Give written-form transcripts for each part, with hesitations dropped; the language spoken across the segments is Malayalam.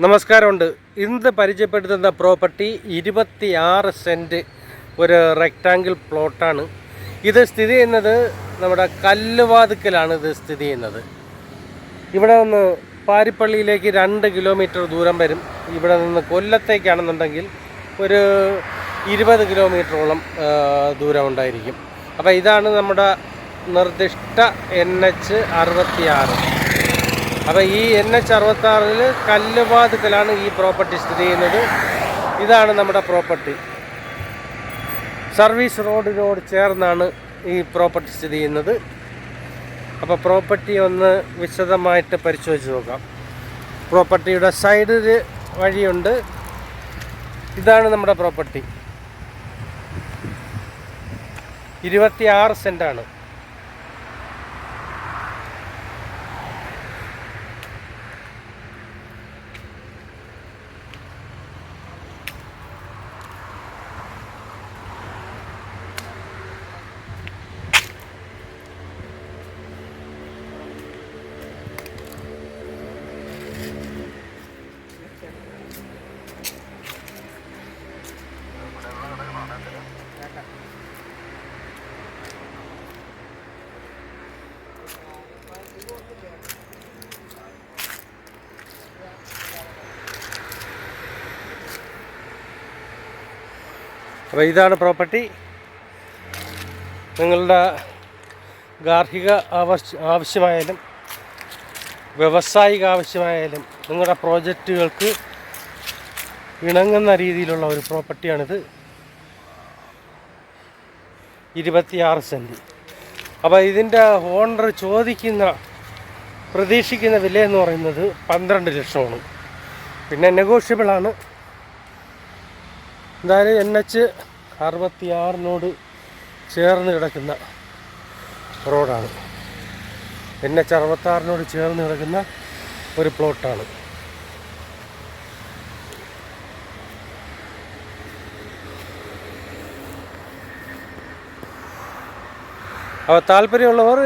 നമസ്കാരമുണ്ട്. ഇന്ന് പരിചയപ്പെടുത്തുന്ന പ്രോപ്പർട്ടി 26 സെൻറ്റ് ഒരു റെക്റ്റാങ്കിൾ പ്ലോട്ടാണ്. ഇത് സ്ഥിതി ചെയ്യുന്നത് നമ്മുടെ കല്ലുവാതുക്കലാണ്. ഇത് സ്ഥിതി ചെയ്യുന്നത് ഇവിടെ നിന്ന് പാരിപ്പള്ളിയിലേക്ക് 2 കിലോമീറ്റർ ദൂരം വരും. ഇവിടെ നിന്ന് കൊല്ലത്തേക്കാണെന്നുണ്ടെങ്കിൽ ഒരു 20 കിലോമീറ്ററോളം ദൂരം ഉണ്ടായിരിക്കും. അപ്പോൾ ഇതാണ് നമ്മുടെ നിർദ്ദിഷ്ട NH 66. അപ്പോൾ ഈ NH 66-ൽ കല്ലുവാതുക്കലാണ് ഈ പ്രോപ്പർട്ടി സ്ഥിതി ചെയ്യുന്നത്. ഇതാണ് നമ്മുടെ പ്രോപ്പർട്ടി. സർവീസ് റോഡിനോട് ചേർന്നാണ് ഈ പ്രോപ്പർട്ടി സ്ഥിതി ചെയ്യുന്നത്. അപ്പോൾ പ്രോപ്പർട്ടി ഒന്ന് വിശദമായിട്ട് പരിശോധിച്ച് നോക്കാം. പ്രോപ്പർട്ടിയുടെ സൈഡിൽ വഴിയുണ്ട്. ഇതാണ് നമ്മുടെ പ്രോപ്പർട്ടി. 26 സെൻറ്റാണ്. അപ്പോൾ ഇതാണ് പ്രോപ്പർട്ടി. നിങ്ങളുടെ ഗാർഹിക ആവശ്യമായാലും വ്യാവസായിക ആവശ്യമായാലും നിങ്ങളുടെ പ്രോജക്റ്റുകൾക്ക് ഇണങ്ങുന്ന രീതിയിലുള്ള ഒരു പ്രോപ്പർട്ടിയാണിത്. 26 സെൻറ്റ്. അപ്പോൾ ഇതിൻ്റെ ഓണർ പ്രതീക്ഷിക്കുന്ന വിലയെന്ന് പറയുന്നത് 12 ലക്ഷമാണ്. പിന്നെ നെഗോഷ്യബിളാണ്. എന്തായാലും NH 66-നോട് ചേർന്ന് കിടക്കുന്ന റോഡാണ്. NH 66-നോട് ചേർന്ന് കിടക്കുന്ന ഒരു പ്ലോട്ടാണ്. അപ്പോൾ താല്പര്യമുള്ളവർ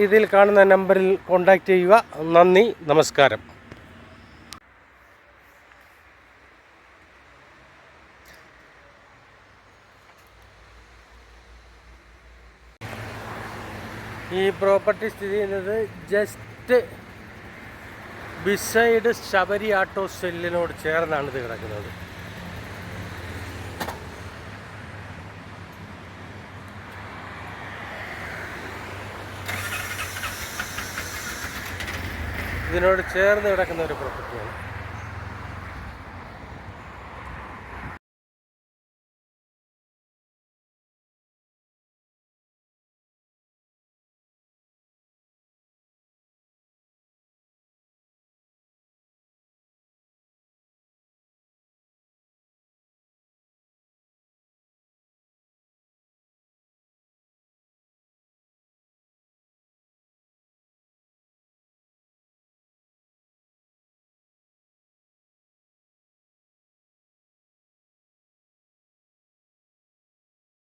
ഇതിൽ കാണുന്ന നമ്പറിൽ കോൺടാക്റ്റ് ചെയ്യുക. നന്ദി, നമസ്കാരം. ഈ പ്രോപ്പർട്ടി സ്ഥിതി ചെയ്യുന്നത് ജസ്റ്റ് ബിസൈഡ് ശബരി ആട്ടോ സെല്ലിനോട് ചേർന്നാണ് ഇത് കിടക്കുന്നത്. ഇതിനോട് ചേർന്ന് കിടക്കുന്ന ഒരു പ്രോപ്പർട്ടിയാണ്.